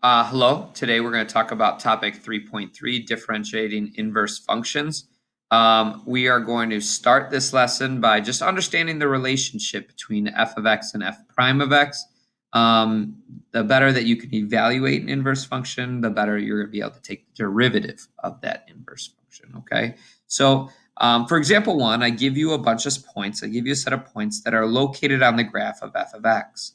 Hello. Today we're going to talk about topic 3.3, differentiating inverse functions. We are going to start this lesson by just understanding the relationship between f of x and f prime of x. The better that you can evaluate an inverse function, the better you're going to be able to take the derivative of that inverse function, okay? So, for example 1, I give you a bunch of points. I give you a set of points that are located on the graph of f of x,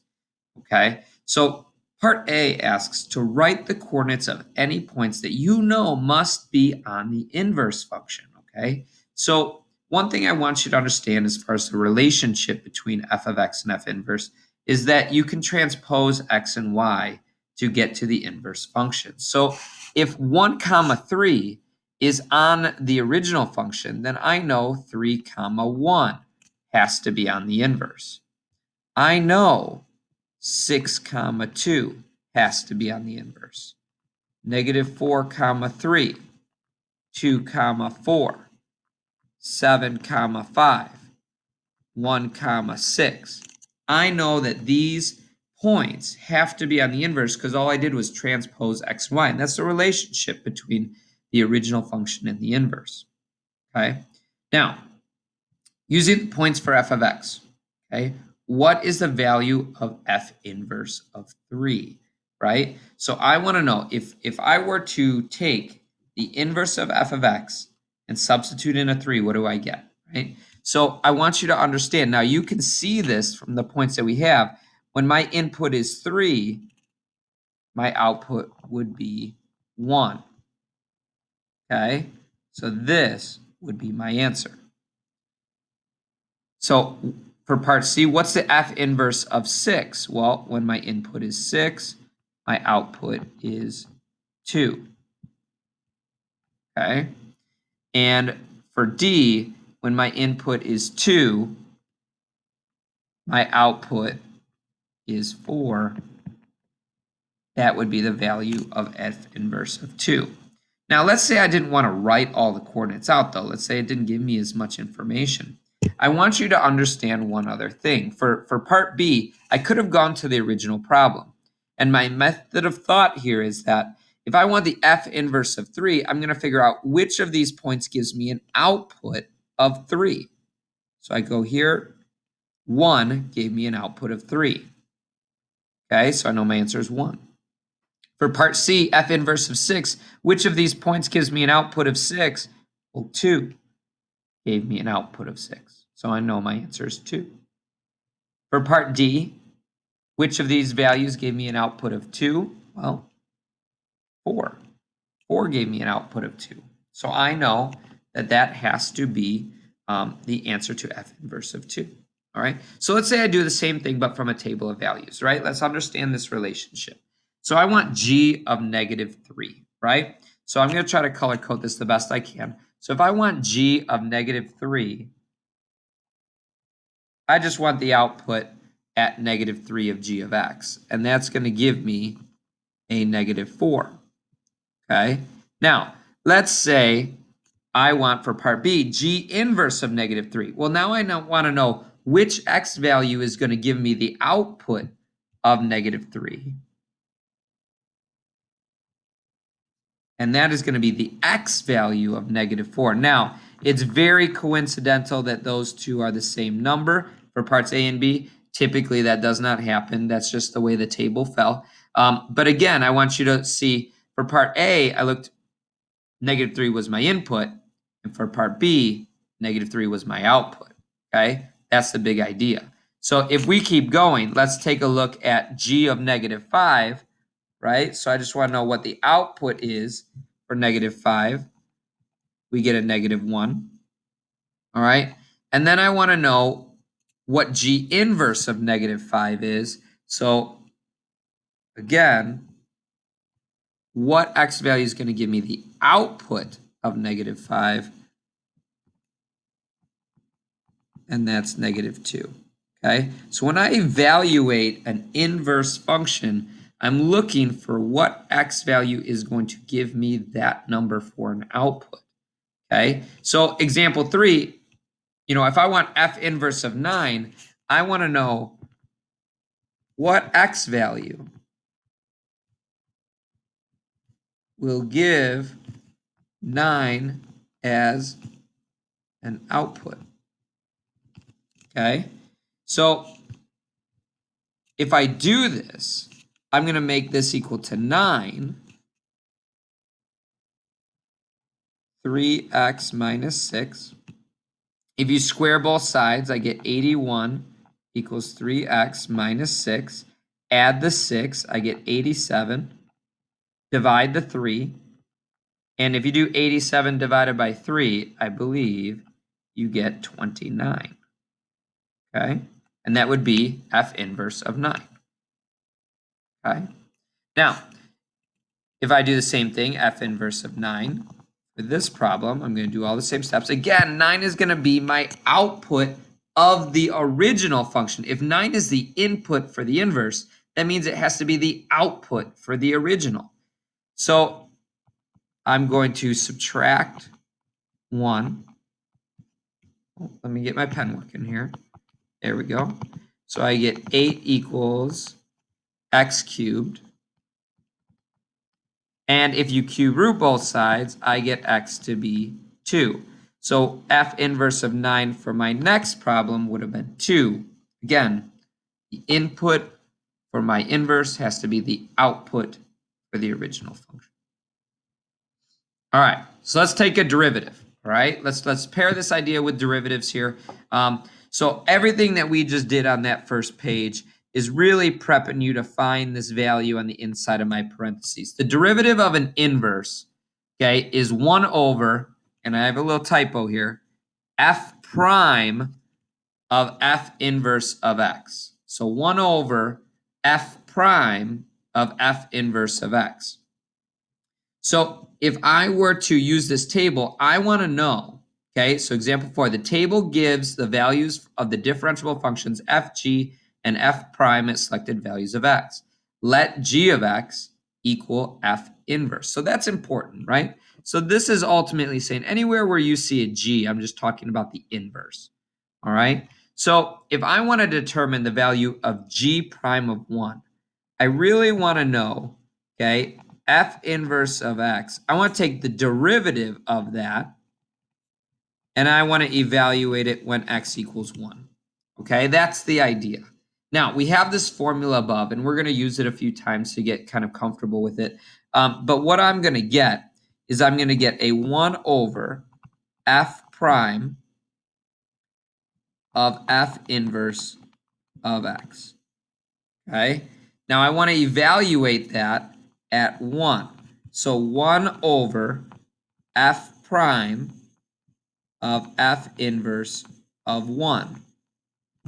okay? So part A asks to write the coordinates of any points that you know must be on the inverse function, okay? So one thing I want you to understand as far as the relationship between f of x and f inverse is that you can transpose x and y to get to the inverse function. So if 1 comma 3 is on the original function, then I know 3 comma 1 has to be on the inverse. I know 6 comma 2 has to be on the inverse. Negative 4 comma 3, 2 comma 4, 7 comma 5, 1 comma 6. I know that these points have to be on the inverse because all I did was transpose x and y, and that's the relationship between the original function and the inverse. Okay. Now, using the points for f of x, okay, what is the value of f inverse of 3, right? So I want to know if I were to take the inverse of f of x and substitute in a 3, what do I get, right? So I want you to understand. Now you can see this from the points that we have. When my input is 3, my output would be 1, okay? So this would be my answer. So for part C, what's the F inverse of 6? Well, when my input is 6, my output is 2. Okay? And for D, when my input is 2, my output is 4. That would be the value of F inverse of 2. Now, let's say I didn't want to write all the coordinates out, though. Let's say it didn't give me as much information. I want you to understand one other thing. For part B, I could have gone to the original problem. And my method of thought here is that if I want the F inverse of 3, I'm going to figure out which of these points gives me an output of 3. So I go here. 1 gave me an output of 3. Okay, so I know my answer is 1. For part C, F inverse of 6, which of these points gives me an output of 6? Well, 2 gave me an output of 6. So I know my answer is 2. For part D, which of these values gave me an output of 2? Well, 4. 4 gave me an output of 2. So I know that that has to be the answer to F inverse of 2. All right. So let's say I do the same thing, but from a table of values, right? Let's understand this relationship. So I want G of negative 3, right? So I'm going to try to color code this the best I can. So if I want G of negative 3, I just want the output at negative 3 of G of X. And that's going to give me a negative 4. Okay. Now, let's say I want for part B, G inverse of negative 3. Well, now I want to know which X value is going to give me the output of negative 3. And that is going to be the X value of negative 4. Now, it's very coincidental that those two are the same number for parts A and B. Typically, that does not happen. That's just the way the table fell. But again, I want you to see for part A, I looked, negative 3 was my input. And for part B, negative 3 was my output, okay? That's the big idea. So if we keep going, let's take a look at G of negative 5, right? So I just want to know what the output is for negative 5. We get a negative 1, all right? And then I want to know what G inverse of negative 5 is. So again, what X value is going to give me the output of negative 5? And that's negative 2. Okay, so when I evaluate an inverse function, I'm looking for what X value is going to give me that number for an output. Okay, so example 3, if I want F inverse of 9, I want to know what X value will give 9 as an output. Okay, so if I do this, I'm going to make this equal to 9. 3x minus 6. If you square both sides, I get 81 equals 3x minus 6. Add the 6, I get 87. Divide the 3. And if you do 87 divided by 3, I believe you get 29. Okay? And that would be F inverse of 9. Okay? Now, if I do the same thing, F inverse of 9, for this problem, I'm going to do all the same steps. Again, 9 is going to be my output of the original function. If 9 is the input for the inverse, that means it has to be the output for the original. So I'm going to subtract 1. Oh, let me get my pen working here. There we go. So I get 8 equals x cubed. And if you cube root both sides, I get x to be 2. So F inverse of 9 for my next problem would have been 2. Again, the input for my inverse has to be the output for the original function. All right, so let's take a derivative. All right, let's pair this idea with derivatives here. So everything that we just did on that first page is really prepping you to find this value on the inside of my parentheses. The derivative of an inverse, okay, is 1 over, and I have a little typo here, f prime of f inverse of x. So 1 over f prime of f inverse of x. So if I were to use this table, I want to know, okay, so example 4, the table gives the values of the differentiable functions f, g, and f prime at selected values of x. Let g of x equal f inverse. So that's important, right? So this is ultimately saying anywhere where you see a g, I'm just talking about the inverse, all right? So if I want to determine the value of g prime of 1, I really want to know, okay, f inverse of x. I want to take the derivative of that, and I want to evaluate it when x equals 1. Okay, that's the idea. Now, we have this formula above, and we're going to use it a few times to get kind of comfortable with it. But what I'm going to get is I'm going to get a 1 over f prime of f inverse of x. Okay, now I want to evaluate that at 1. So 1 over f prime of f inverse of 1.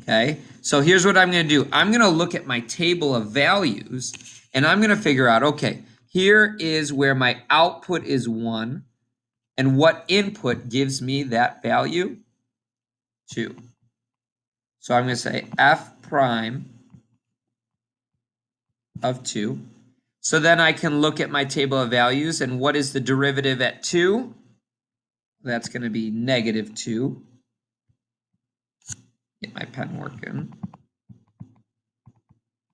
Okay, so here's what I'm going to do. I'm going to look at my table of values, and I'm going to figure out, okay, here is where my output is 1, and what input gives me that value? 2. So I'm going to say f prime of 2. So then I can look at my table of values, and what is the derivative at 2? That's going to be negative 2. Get my pen working.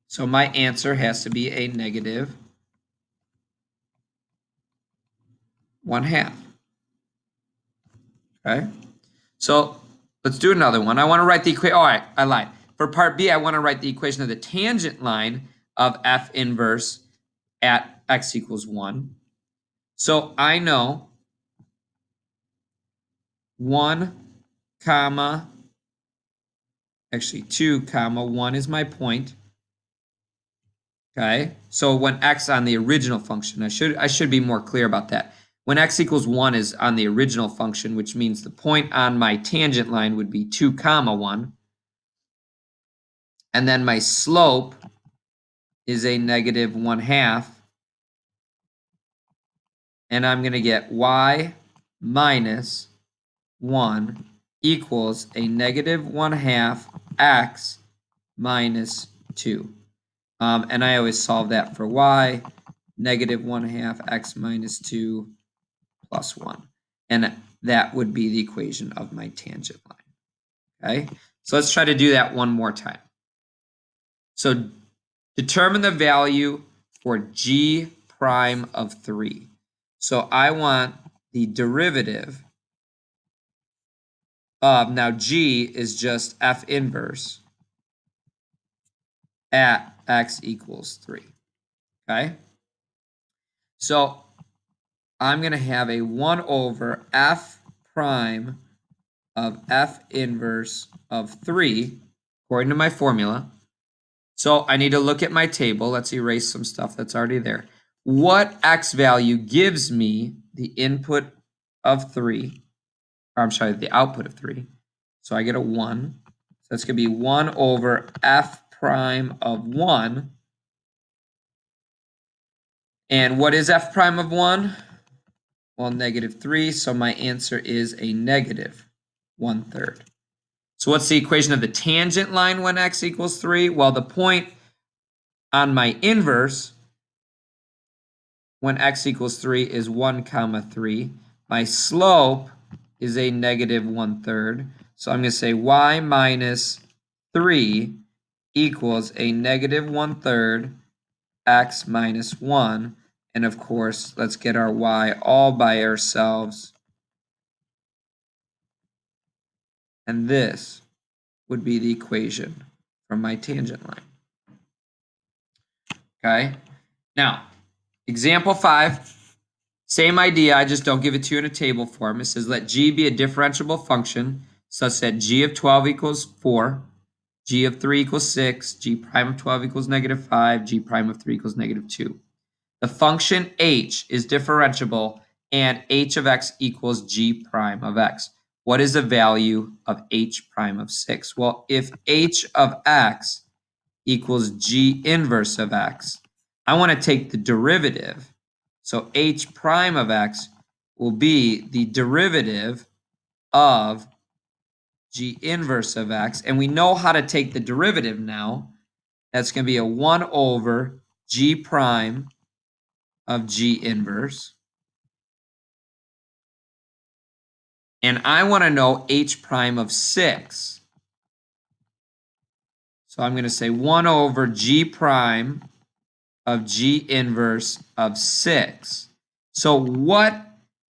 So my answer has to be a negative 1/2. Okay. So let's do another one. I want to write the equation. All right, I lied. For part B, I want to write the equation of the tangent line of f inverse at x equals 1. So I know 1 comma, actually 2 comma 1 is my point. Okay, so when x on the original function, I should be more clear about that. When x equals 1 is on the original function, which means the point on my tangent line would be 2 comma 1. And then my slope is a negative 1/2. And I'm going to get y minus 1 equals a negative 1/2 x minus 2. And I always solve that for y, negative 1/2 x minus 2 plus 1. And that would be the equation of my tangent line. Okay, so let's try to do that one more time. So determine the value for g prime of 3. So I want the derivative of, now g is just f inverse at x equals 3. Okay? So I'm going to have a 1 over f prime of f inverse of 3, according to my formula. So I need to look at my table. Let's erase some stuff that's already there. What x value gives me the input of 3, or I'm sorry, the output of 3? So I get a 1. So that's going to be 1 over f prime of 1. And what is f prime of 1? Well, negative 3. So my answer is a negative 1/3. So what's the equation of the tangent line when x equals 3? Well, the point on my inverse when x equals 3 is 1 comma 3. My slope is a negative 1/3. So I'm going to say y minus 3 equals a negative 1/3 x minus 1. And of course, let's get our y all by ourselves. And this would be the equation from my tangent line. Okay? Now, example 5. Same idea, I just don't give it to you in a table form. It says let g be a differentiable function such that g of 12 equals 4, g of 3 equals 6, g prime of 12 equals negative 5, g prime of 3 equals negative 2. The function h is differentiable and h of x equals g prime of x. What is the value of h prime of 6? Well, if h of x equals g inverse of x, I want to take the derivative. So h prime of x will be the derivative of g inverse of x. And we know how to take the derivative now. That's going to be a 1 over g prime of g inverse. And I want to know h prime of 6. So I'm going to say 1 over g prime of g inverse of 6. So what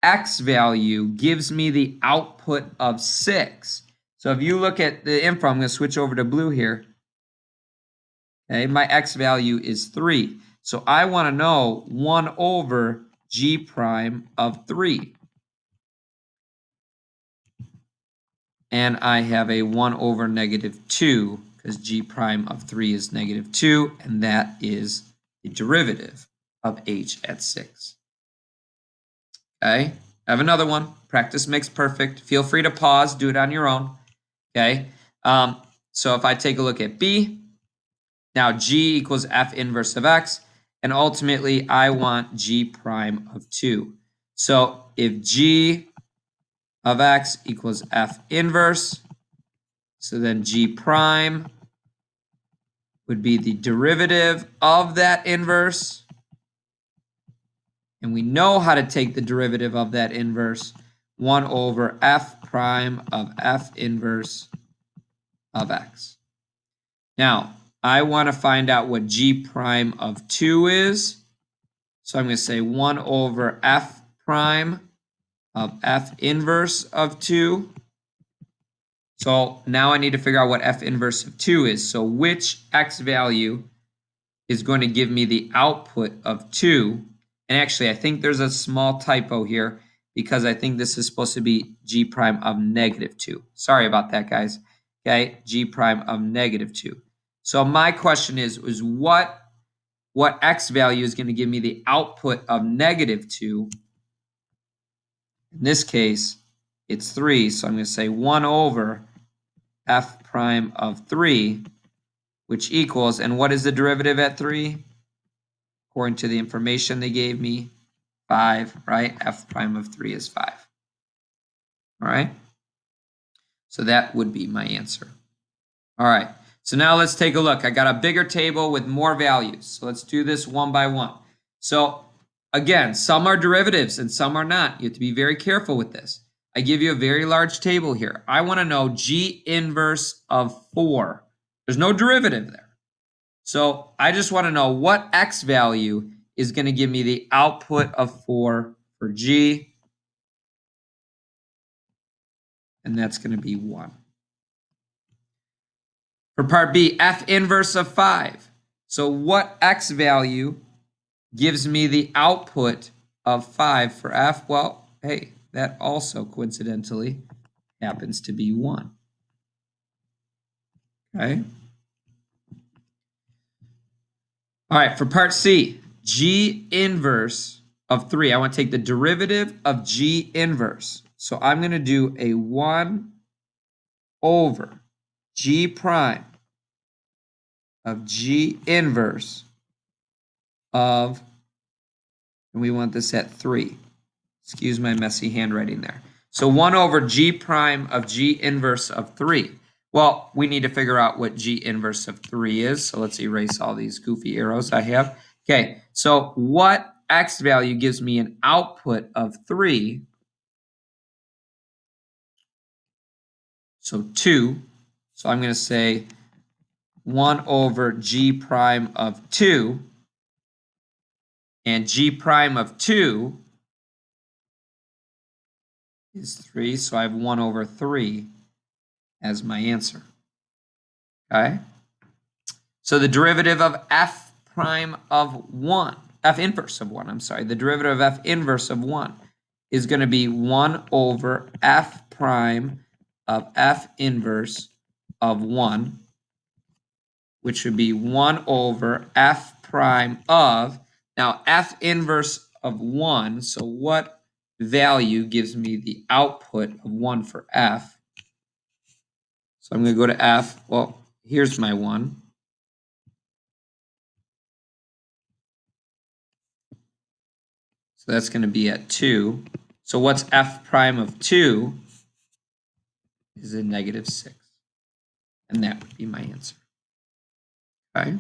x value gives me the output of 6? So if you look at the info, I'm going to switch over to blue here. Okay, my x value is 3. So I want to know 1 over g prime of 3. And I have a 1 over negative 2 because g prime of 3 is negative 2, and that is the derivative of h at 6. Okay, I have another one. Practice makes perfect. Feel free to pause, do it on your own. Okay, so if I take a look at B, now g equals f inverse of x, and ultimately I want g prime of 2. So if g of x equals f inverse, so then g prime would be the derivative of that inverse. And we know how to take the derivative of that inverse, 1 over f prime of f inverse of x. Now, I want to find out what g prime of 2 is. So I'm going to say 1 over f prime of f inverse of 2. So now I need to figure out what f inverse of 2 is. So which x value is going to give me the output of 2? And actually, I think there's a small typo here because I think this is supposed to be g prime of negative 2. Sorry about that, guys. Okay, g prime of negative 2. So my question is what x value is going to give me the output of negative 2? In this case, it's 3. So I'm going to say 1 over f prime of 3, which equals, and what is the derivative at 3? According to the information they gave me, 5, right? F prime of 3 is 5. All right? So that would be my answer. All right. So now let's take a look. I got a bigger table with more values. So let's do this one by one. So again, some are derivatives and some are not. You have to be very careful with this. I give you a very large table here. I want to know g inverse of 4. There's no derivative there. So I just want to know what x value is going to give me the output of 4 for G. And that's going to be 1. For part B, F inverse of 5. So what X value gives me the output of 5 for F? Well, hey, that also coincidentally happens to be 1. Okay. All right, for part C, G inverse of 3. I want to take the derivative of G inverse. So I'm going to do a 1 over G prime of G inverse of, and we want this at 3. Excuse my messy handwriting there. So 1 over G prime of G inverse of 3. Well, we need to figure out what G inverse of 3 is. So let's erase all these goofy arrows I have. Okay, so what X value gives me an output of 3? So 2. So I'm going to say 1 over G prime of 2. And G prime of 2 is 3. So I have 1 over 3 as my answer. Okay? So the derivative of F prime of 1, F inverse of 1, I'm sorry, the derivative of F inverse of 1 is going to be 1 over F prime of F inverse of 1, which would be 1 over F prime of, now F inverse of 1, so what value gives me the output of 1 for F? So I'm going to go to F. Well, here's my 1. So that's going to be at 2. So what's F prime of 2 is a negative 6. And that would be my answer. Okay.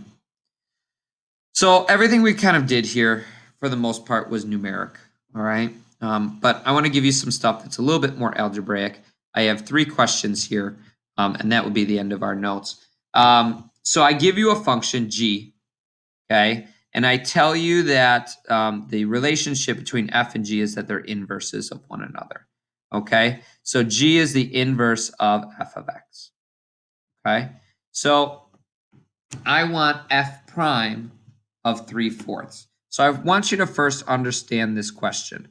So everything we kind of did here, for the most part, was numeric. All right. But I want to give you some stuff that's a little bit more algebraic. I have 3 questions here, and that would be the end of our notes. So I give you a function g, okay? And I tell you that the relationship between f and g is that they're inverses of one another, okay? So g is the inverse of f of x, okay? So I want f prime of 3/4. So I want you to first understand this question.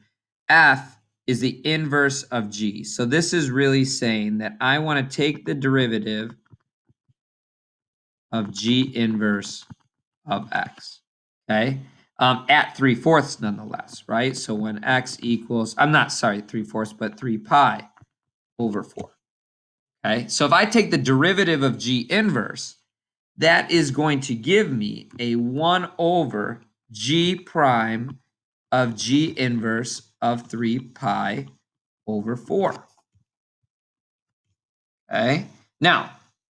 F is the inverse of g. So this is really saying that I want to take the derivative of g inverse of x, okay? At 3/4 nonetheless, right? So when x equals, I'm not sorry, 3/4, but 3 pi over 4, okay? So if I take the derivative of g inverse, that is going to give me a 1 over g prime of g inverse of 3 pi over 4. Okay. Now,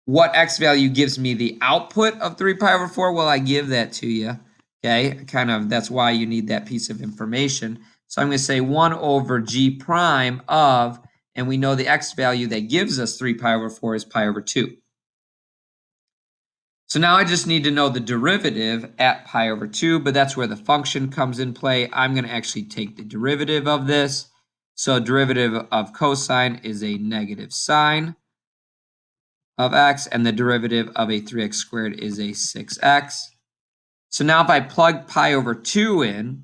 what x value gives me the output of 3 pi over 4? Well, I give that to you. Okay. Kind of, that's why you need that piece of information. So I'm going to say 1 over g prime of, and we know the x value that gives us 3 pi over 4 is pi over 2. So now I just need to know the derivative at pi over 2, but that's where the function comes in play. I'm going to actually take the derivative of this. So derivative of cosine is a negative sine of x, and the derivative of a 3x squared is a 6x. So now if I plug pi over 2 in,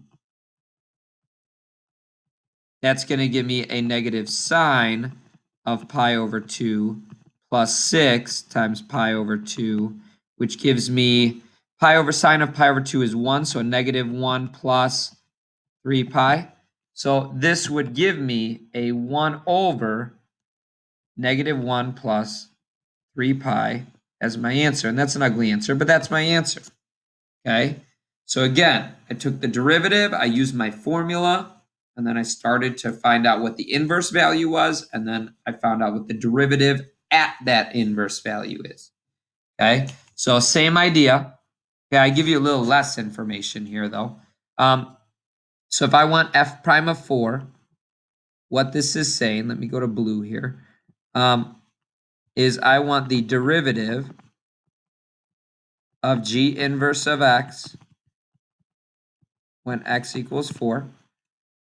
that's going to give me a negative sine of pi over 2 plus 6 times pi over 2, which gives me pi over sine of pi over 2 is 1, so a negative 1 plus 3 pi. So this would give me a 1 over negative 1 plus 3 pi as my answer. And that's an ugly answer, but that's my answer. Okay? So again, I took the derivative, I used my formula, and then I started to find out what the inverse value was, and then I found out what the derivative at that inverse value is. Okay? So same idea. Okay, I give you a little less information here, though. So if I want f prime of 4, what this is saying, let me go to blue here, is I want the derivative of g inverse of x when x equals 4.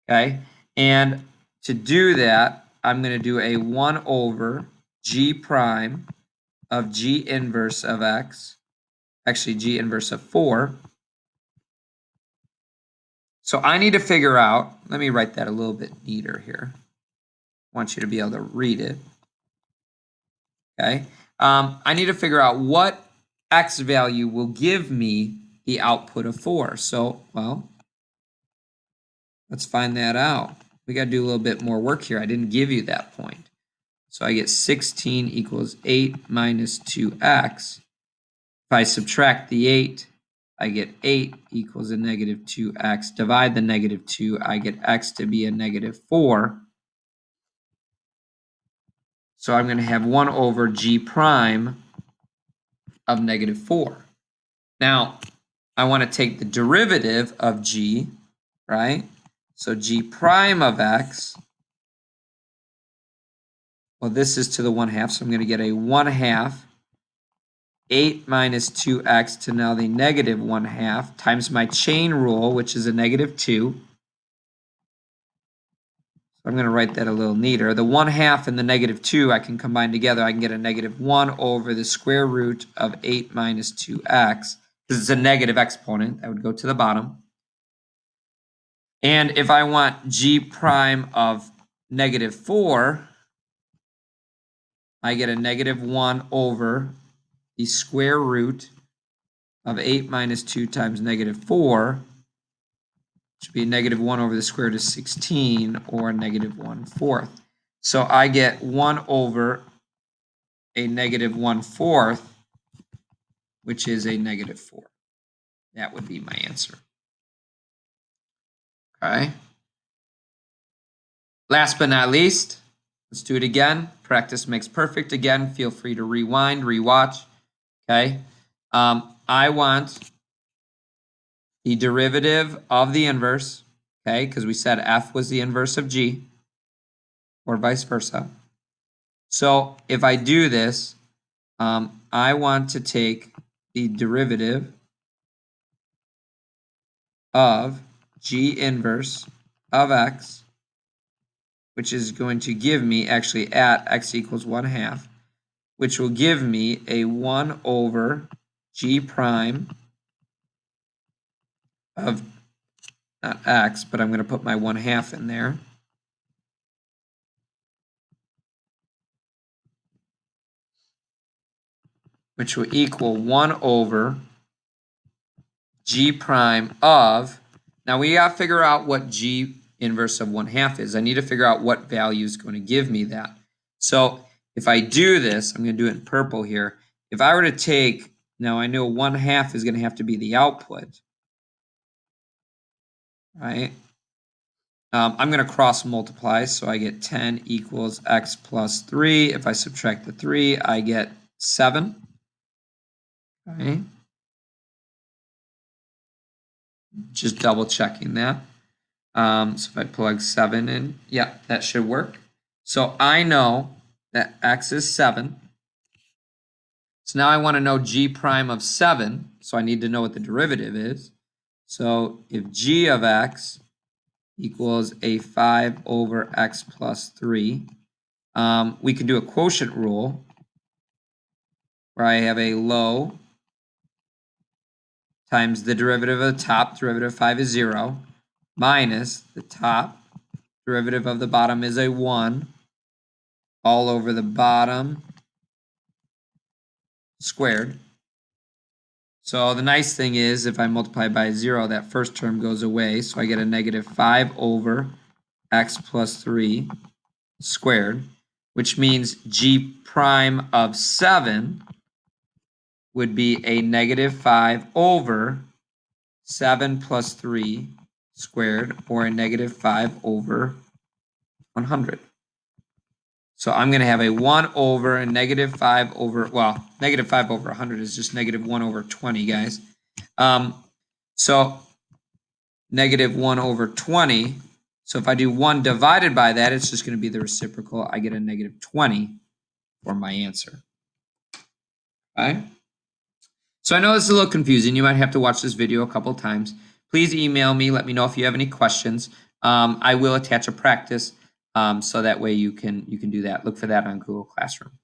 Okay, and to do that, I'm going to do a 1 over g prime of g inverse of x, actually g inverse of 4. So I need to figure out, let me write that a little bit neater here. I want you to be able to read it. Okay, I need to figure out what x value will give me the output of 4. So, well, let's find that out. We got to do a little bit more work here. I didn't give you that point. So I get 16 equals 8 minus 2x. If I subtract the 8, I get 8 equals a negative 2x. Divide the negative 2, I get x to be a negative 4. So I'm going to have 1 over g prime of negative 4. Now, I want to take the derivative of g, right? So g prime of x, well, this is to the 1/2, so I'm going to get a 1/2 8 minus 2x to now the negative 1/2 times my chain rule, which is a negative 2. So I'm going to write that a little neater. The 1/2 and the negative 2 I can combine together. I can get a negative 1 over the square root of 8 minus 2x. Because it's a negative exponent, that would go to the bottom. And if I want g prime of negative 4, I get a negative 1 over the square root of 8 minus 2 times negative 4, which would be negative 1 over the square root of 16, or negative 1/4. So I get 1 over a negative 1/4, which is a negative 4. That would be my answer. Okay. Last but not least, let's do it again. Practice makes perfect. Again, feel free to rewind, rewatch. Okay. I want the derivative of the inverse, okay, because we said f was the inverse of g, or vice versa. So if I do this, I want to take the derivative of g inverse of x, which is going to give me, actually at x equals 1/2, which will give me a 1 over g prime of, not x, but I'm going to put my 1/2 in there, which will equal 1 over g prime of, now we got to figure out what g inverse of 1/2 is. I need to figure out what value is going to give me that. So if I do this, I'm going to do it in purple here. If I were to take, now I know 1/2 is going to have to be the output, right? I'm going to cross multiply, so I get 10 equals x plus 3. If I subtract the 3, I get 7. Okay. Just double checking that. So if I plug 7 in, yeah, that should work. So I know that x is 7. So now I want to know g prime of 7. So I need to know what the derivative is. So if g of x equals a 5 over x plus 3, we can do a quotient rule where I have a low times the derivative of the top, derivative of 5 is 0, minus the top, derivative of the bottom is a 1, all over the bottom squared. So the nice thing is, if I multiply by 0, that first term goes away, so I get a negative 5 over x plus 3 squared, which means g prime of 7 would be a negative 5 over 7 plus 3 squared, or a negative 5 over 100. So I'm going to have a 1 over a negative 5 over, well, negative 5 over 100 is just negative 1 over 20, guys. So negative 1 over 20. So if I do 1 divided by that, it's just going to be the reciprocal. I get a negative 20 for my answer. Okay. So I know this is a little confusing. You might have to watch this video a couple times. Please email me. Let me know if you have any questions. I will attach a practice so that way you can do that. Look for that on Google Classroom.